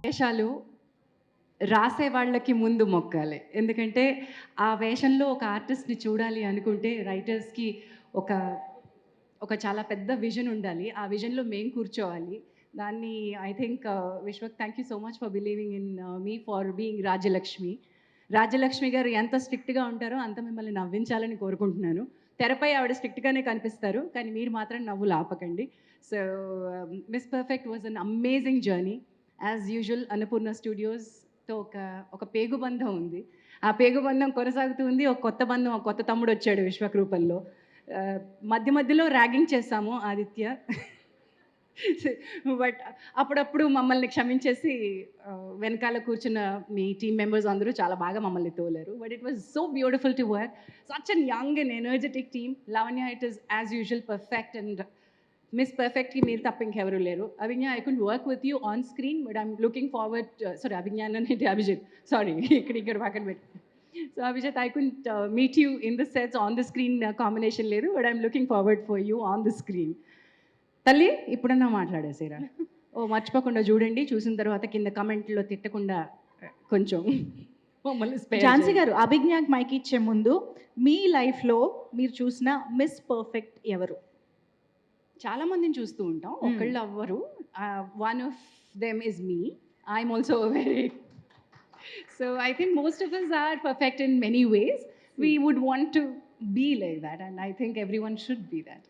వేషాలు రాసే వాళ్ళకి ముందు మొక్కాలి. ఎందుకంటే, ఆ వేషంలో ఒక ఆర్టిస్ట్‌ని చూడాలి అనుకుంటే రైటర్స్‌కి ఒక ఒక చాలా పెద్ద విజన్ ఉండాలి. ఆ విజన్‌లో మేము కూర్చోవాలి. దాన్ని I think Vishwak thank you so much for believing in me for being Rajyalakshmi. Rajyalakshmi గారు ఎంత స్ట్రిక్ట్‌గా ఉంటారో అంత మిమ్మల్ని నవ్వించాలని కోరుకుంటున్నాను. తెరపై ఆవిడ స్ట్రిక్ట్‌గానే కనిపిస్తారు. కానీ మీరు మాత్రం నవ్వులు ఆపకండి. So, Miss Perfect was an amazing journey. As usual Annapurna స్టూడియోస్‌తో ఒక పేగుబంధం ఉంది. ఆ పేగుబంధం కొనసాగుతూ ఉంది. ఒక కొత్త బంధం, ఒక కొత్త తమ్ముడొచ్చాడు విశ్వక్ రూపంలో. మధ్య మధ్యలో ర్యాగింగ్ చేశాము ఆదిత్య. బట్ అప్పుడప్పుడు మమ్మల్ని క్షమించేసి వెనకాల కూర్చున్న మీ టీమ్ మెంబర్స్ అందరూ చాలా బాగా మమ్మల్ని తోలారు. But it was so beautiful to work. Such an young and energetic team. Lavanya it is as usual perfect and Miss పర్ఫెక్ట్‌కి మీరు తప్ప ఇంకెవరు లేరు. Abhigna I could work with you on screen but I'm looking forward sorry Abhigna అన్నానేంటి Abhijeet sorry ఇక్కడ పక్కన పెట్టి. So Abhijeet I couldn't meet you in the sets on the screen combination లేదు but I'm looking forward for you on the screen. తల్లి ఇప్పుడన్నా మాట్లాడేసేరా. ఓ మర్చిపోకుండా చూడండి. చూసిన తర్వాత కింద కమెంట్‌లో తిట్టకుండా కొంచెం మమ్మల్ని స్పేర్ ఝాన్సీ చేయండి. గారు, అభిజ్ఞాకి మైక్ ఇచ్చే ముందు మీ లైఫ్‌లో మీరు చూసిన మిస్ పర్ఫెక్ట్ ఎవరు? చాలా మందిని చూస్తూ ఉంటాం. ఒకళ్ళు అవ్వరు. One of them is me. I'm also very so I think most of us are perfect in many ways. We would want to be like that and I think everyone should be that.